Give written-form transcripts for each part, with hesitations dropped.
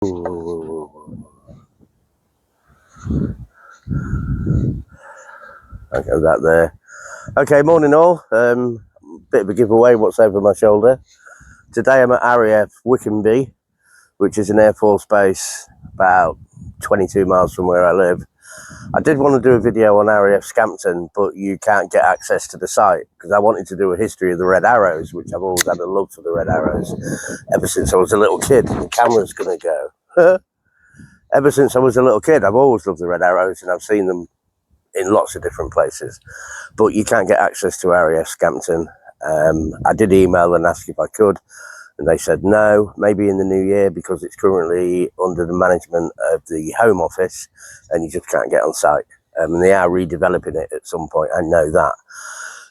Ooh. Okay, that there. Okay, morning all. Bit of a giveaway what's over my shoulder. Today I'm at RAF Wickenby, which is an Air Force base about 22 miles from where I live. I did want to do a video on RAF Scampton, but you can't get access to the site because I wanted to do a history of the Red Arrows, which I've always had a love for the Red Arrows ever since I was a little kid. The camera's gonna go. Ever since I was a little kid, I've always loved the Red Arrows, and I've seen them in lots of different places. But you can't get access to RAF Scampton. I did email and ask if I could, and they said no, maybe in the new year, because it's currently under the management of the Home Office, and you just can't get on site. And they are redeveloping it at some point, I know that.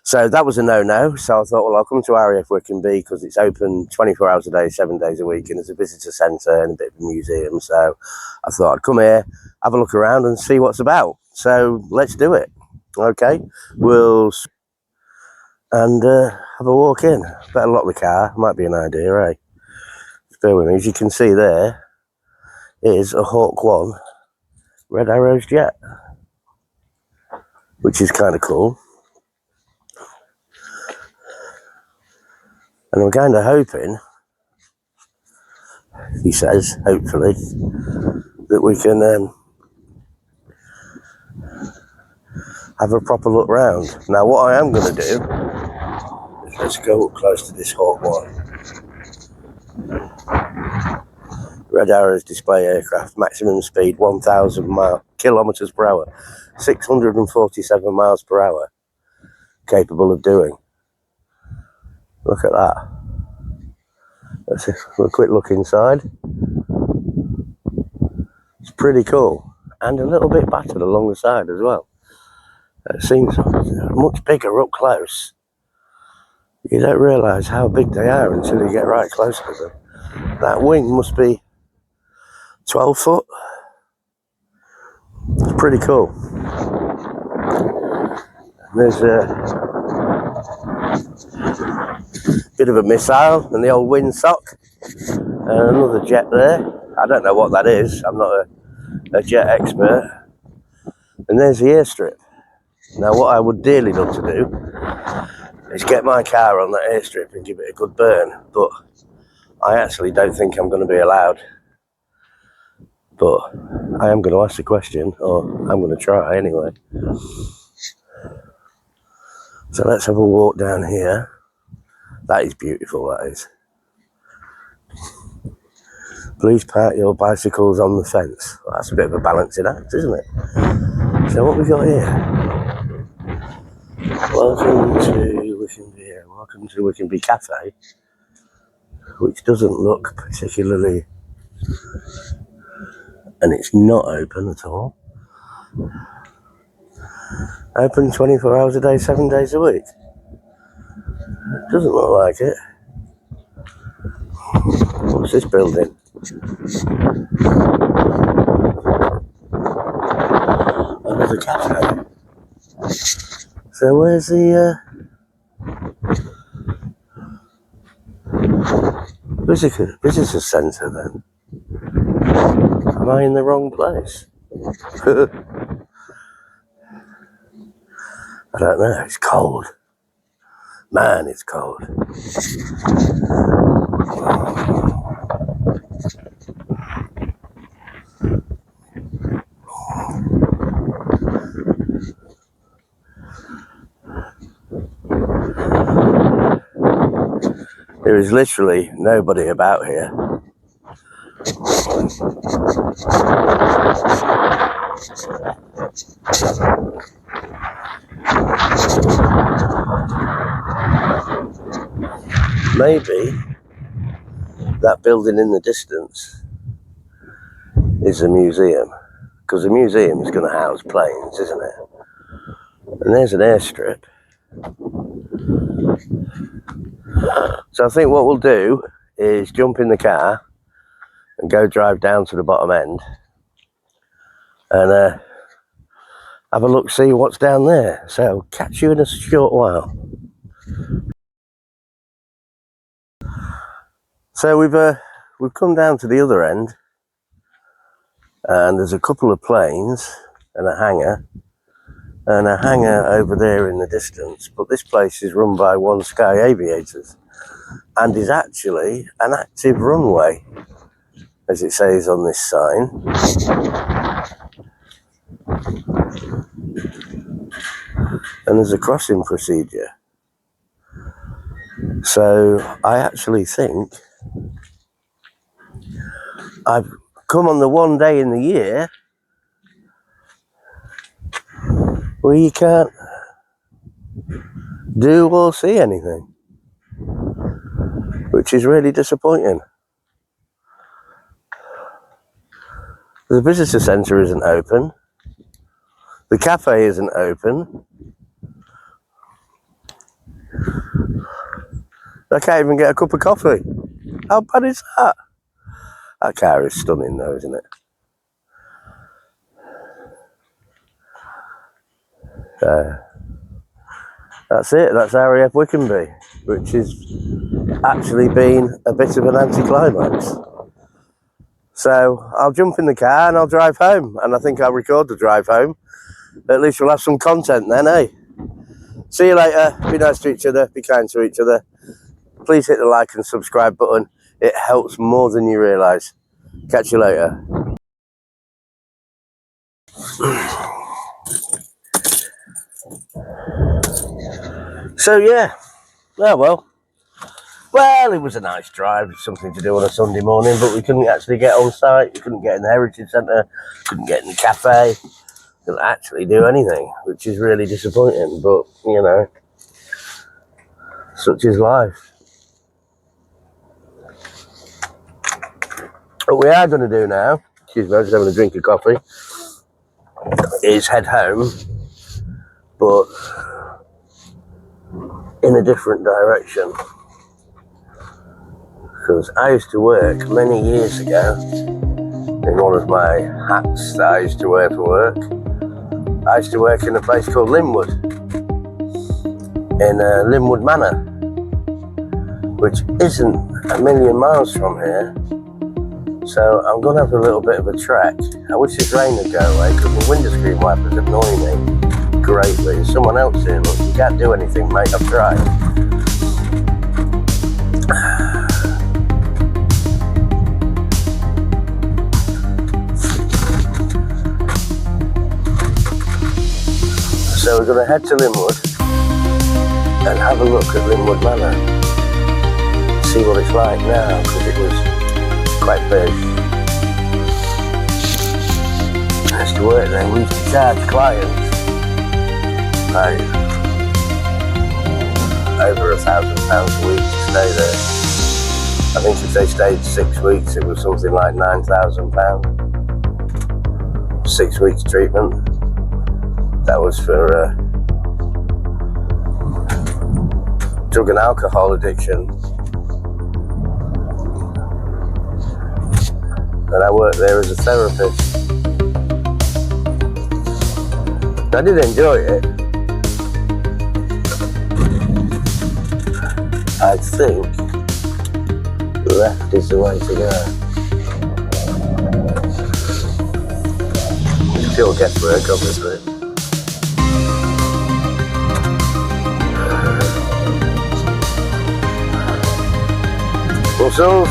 So that was a no-no. So I thought, well, I'll come to RAF Wickenby because it's open 24 hours a day, 7 days a week, and there's a visitor centre and a bit of a museum. So I thought I'd come here, have a look around and see what's about. So let's do it. Okay, we'll and have a walk in. Better lock the car, might be an idea, eh? Just bear with me. As you can see there is a Hawk 1 Red Arrows jet, which is kind of cool. And I'm kind of hoping, he says, hopefully, that we can have a proper look round. Now, what I am going to do is let's go up close to this Hawk 1. Red Arrows display aircraft, maximum speed 1,000 kilometers per hour, 647 miles per hour, capable of doing. Look at that. Let's have a quick look inside. It's pretty cool, and a little bit battered along the side as well. It seems much bigger up close. You don't realise how big they are until you get right close to them. That wing must be 12 foot. It's pretty cool. There's a bit of a missile and the old windsock, and another jet there. I don't know what that is. I'm not a jet expert. And there's the airstrip. Now, what I would dearly love to do is get my car on that airstrip and give it a good burn, but I actually don't think I'm going to be allowed. But I am going to ask the question, or I'm going to try anyway. So let's have a walk down here. That is beautiful, that is. Please park your bicycles on the fence. Well, that's a bit of a balancing act, isn't it? So what we got here? Welcome to Wickenby. Welcome to Wickenby Cafe, which doesn't look particularly, and it's not open at all. Open 24 hours a day, 7 days a week. It doesn't look like it. What's this building? Another cafe. So where's the visitor centre then? Am I in the wrong place? I don't know, it's cold. Man, it's cold. There is literally nobody about here. Maybe that building in the distance is a museum, because a museum is going to house planes, isn't it? And there's an airstrip. So I think what we'll do is jump in the car and go drive down to the bottom end and have a look, see what's down there. So catch you in a short while. So we've come down to the other end, and there's a couple of planes and a hangar over there in the distance. But this place is run by One Sky Aviators and is actually an active runway, as it says on this sign. And there's a crossing procedure. So I actually think I've come on the one day in the year where you can't do or see anything, which is really disappointing. The visitor centre isn't open. The cafe isn't open. I can't even get a cup of coffee. How bad is that? That car is stunning though, isn't it? That's it. That's RAF Wickenby, which has actually been a bit of an anticlimax. So I'll jump in the car and I'll drive home, and I think I'll record the drive home. At least we'll have some content then, eh? See you later. Be nice to each other. Be kind to each other. Please hit the like and subscribe button. It helps more than you realise. Catch you later. So yeah, well, it was a nice drive. It's something to do on a Sunday morning, but we couldn't actually get on site. We couldn't get in the Heritage Centre. Couldn't get in the cafe. Couldn't actually do anything, which is really disappointing. But you know, such is life. What we are going to do now, excuse me, I'm just having a drink of coffee, is head home, but in a different direction. Because I used to work many years ago in one of my hats that I used to wear for work. I used to work in a place called Linwood, in Linwood Manor, which isn't a million miles from here. So I'm going to have a little bit of a trek. I wish this rain would go away because the window screen wipers annoy me greatly. There's someone else here, look, you can't do anything, mate, I've tried. So we're going to head to Linwood and have a look at Linwood Manor. See what it's like now, because it was quite big. I used to work there. We used to charge clients like over £1,000 a week to stay there. I think if they stayed 6 weeks, it was something like £9,000. 6 weeks treatment. That was for drug and alcohol addiction. And I worked there as a therapist. I did enjoy it. I think left is the way to go. It's pure guesswork, obviously. Muscles.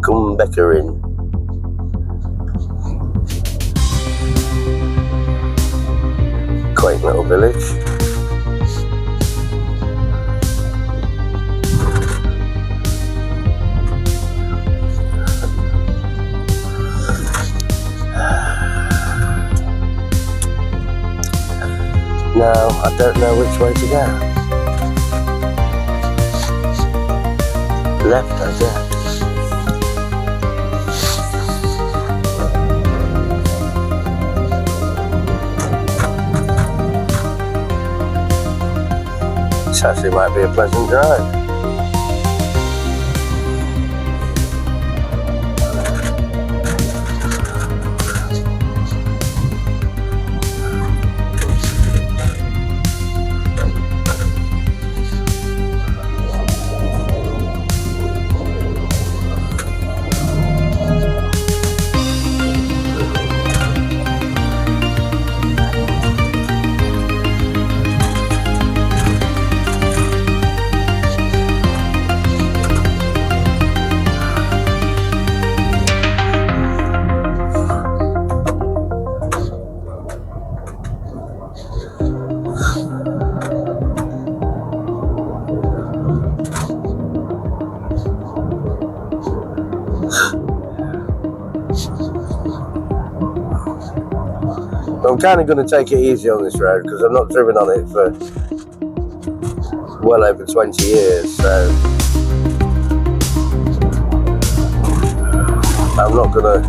Come back in. Quaint little village. Now I don't know which way to go. Left, I guess. This actually might be a pleasant drive. I'm kind of going to take it easy on this road because I've not driven on it for well over 20 years, so I'm not going to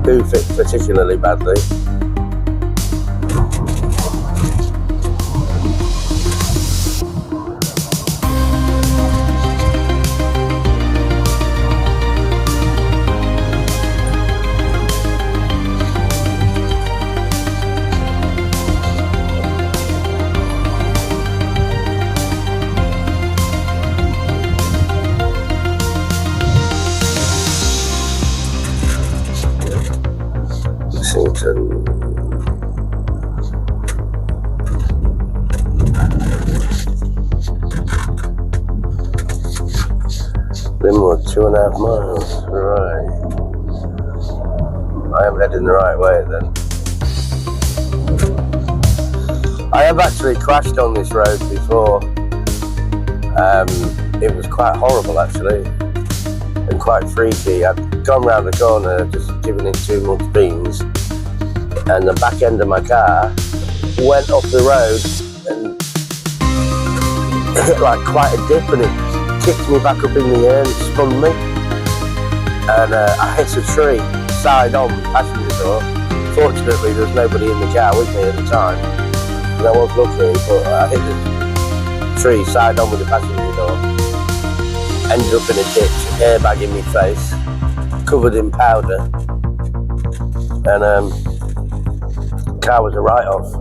hoof it particularly badly. Linwood, 2.5 miles, right. I am heading the right way then. I have actually crashed on this road before. It was quite horrible actually, and quite freaky. I'd gone round the corner, just giving it too much beans, and the back end of my car went off the road and hit like quite a dip, and it kicked me back up in the air and spun me, and I hit a tree side on passenger door. Fortunately there was nobody in the car with me at the time, and I was lucky, but I hit the tree side on with the passenger door, ended up in a ditch, airbag in my face, covered in powder, and car was a write-off.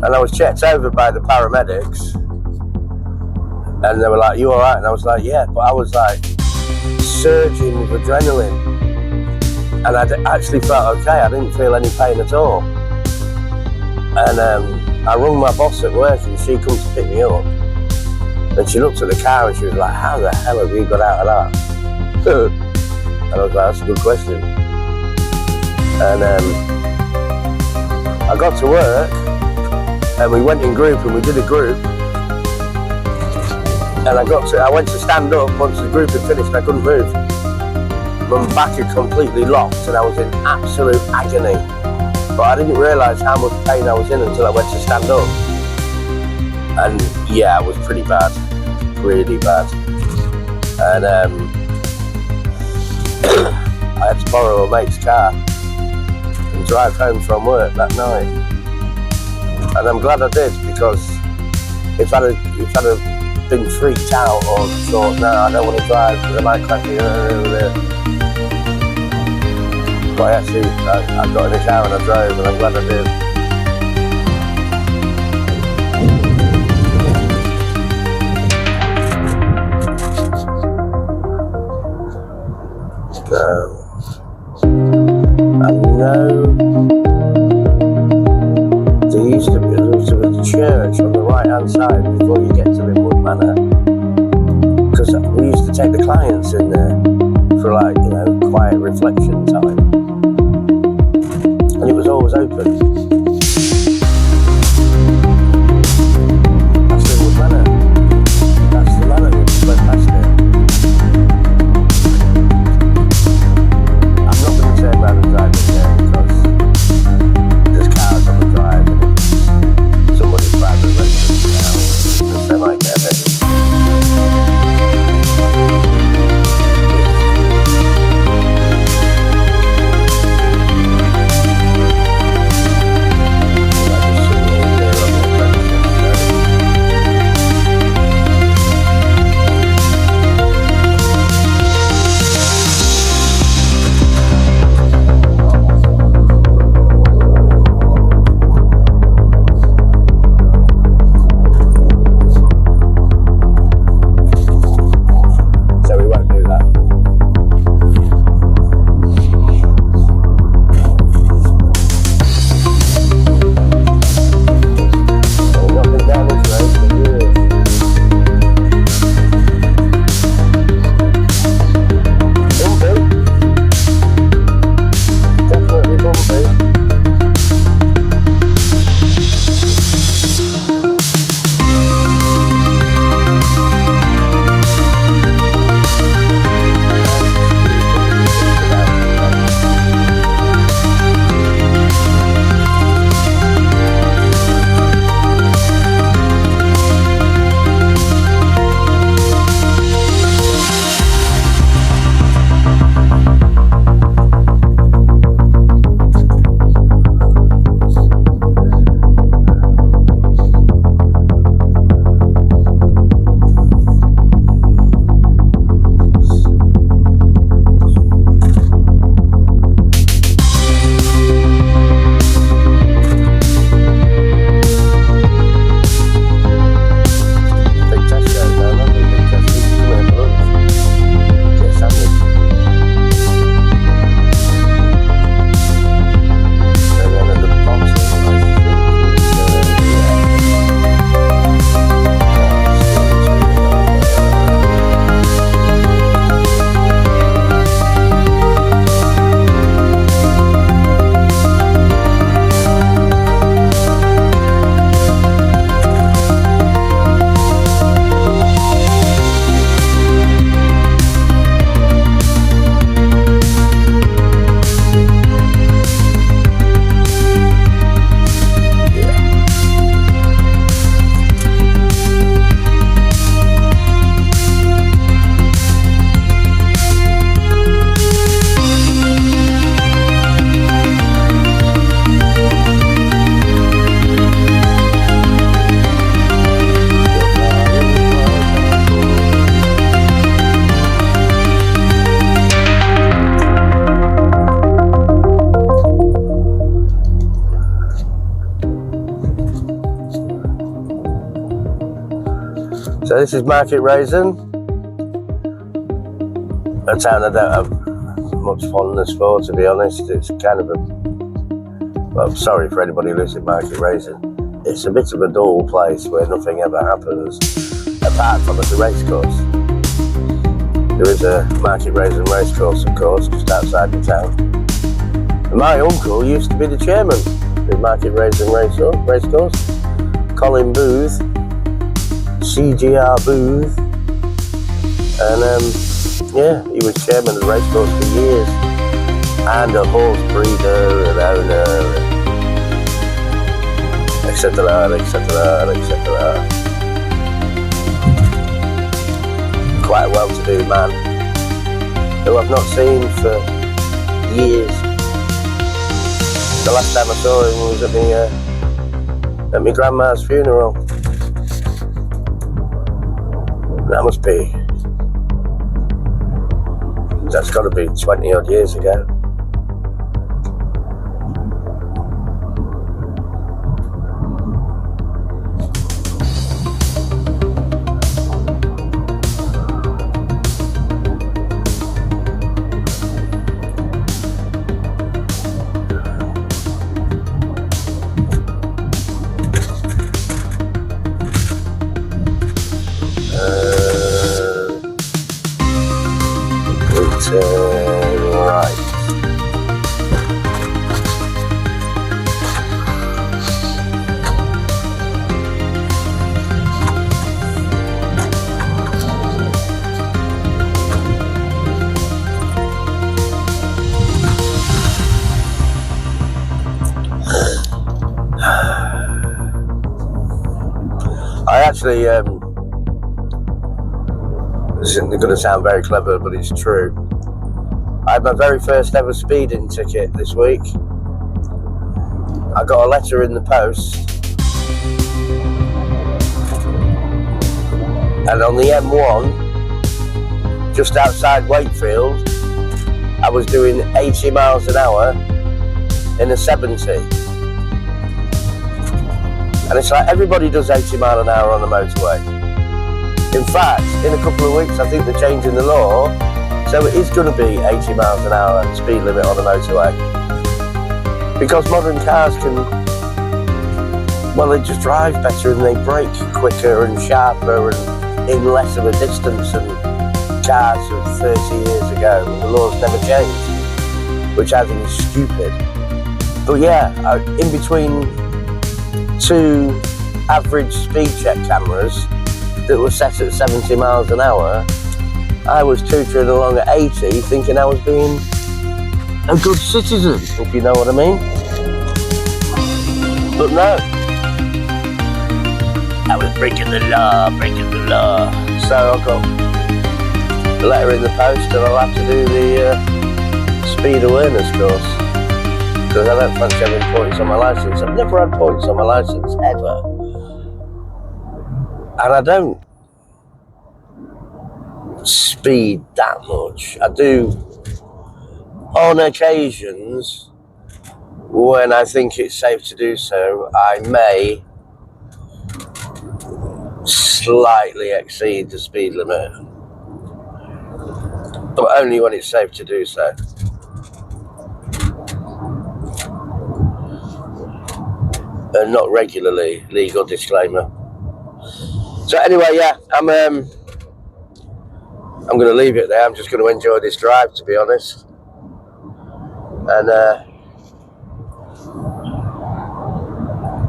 And I was checked over by the paramedics, and they were like, "You alright?" And I was like, "Yeah," but I was like surging with adrenaline, and I actually felt okay. I didn't feel any pain at all. And I rung my boss at work, and she comes to pick me up, and she looked at the car and she was like, "How the hell have you got out of that?" And I was like, "That's a good question." And I got to work, and we went in group, and we did a group, and I went to stand up. Once the group had finished, I couldn't move. My back had completely locked, and I was in absolute agony, but I didn't realise how much pain I was in until I went to stand up. And yeah, it was pretty bad, really bad. And I had to borrow a mate's car and drive home from work that night. And I'm glad I did, because if I'd have been freaked out or thought, no, I don't want to drive because I might crash it, but I got in the car and I drove, and I'm glad I did. I know there used to be a church on the right hand side before you get to Linwood Manor, because we used to take the clients in there for, like, you know, quiet reflection time, and it was always open. That's Linwood Manor. That's the manor. We just went past it. I'm not going to turn around and drive in there because there's cars on the drive, and somebody's private residence now, because they might get a This is Market Rasen, a town I don't have much fondness for, to be honest. It's kind of a, well, sorry for anybody who lives in Market Rasen. It's a bit of a dull place where nothing ever happens, apart from at the racecourse. There is a Market Rasen racecourse, of course, just outside the town. And my uncle used to be the chairman of Market Rasen racecourse, Colin Booth, CGR Booth, and yeah, he was chairman of the racecourse for years, and a horse breeder and owner, etc., etc., etc. Quite a well-to-do man, who I've not seen for years. The last time I saw him was at my grandma's funeral. That must be, that's got to be 20 odd years ago. Right. I actually, this isn't going to sound very clever, but it's true. I had my very first ever speeding ticket this week. I got a letter in the post, and on the M1, just outside Wakefield, I was doing 80 miles an hour in a 70. And it's like everybody does 80 miles an hour on the motorway. In fact, in a couple of weeks, I think they're changing the law, so it is going to be 80 miles an hour speed limit on the motorway. Because modern cars can, well, they just drive better and they brake quicker and sharper and in less of a distance than cars of 30 years ago. The laws never changed, which I think is stupid. But yeah, in between two average speed check cameras that were set at 70 miles an hour, I was tootering along at 80 thinking I was being a good citizen, if you know what I mean. But no, I was breaking the law. So I got the letter in the post and I'll have to do the speed awareness course, because I don't fancy having points on my licence. I've never had points on my licence, ever. And I don't speed that much. I do on occasions when I think it's safe to do so. I may slightly exceed the speed limit, but only when it's safe to do so. And not regularly, legal disclaimer. So anyway, yeah, I'm going to leave it there. I'm just going to enjoy this drive, to be honest. And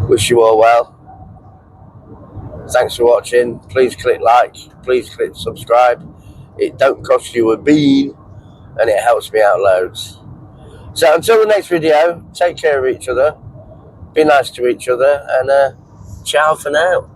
wish you all well. Thanks for watching. Please click like. Please click subscribe. It don't cost you a bean, and it helps me out loads. So until the next video, take care of each other. Be nice to each other, and ciao for now.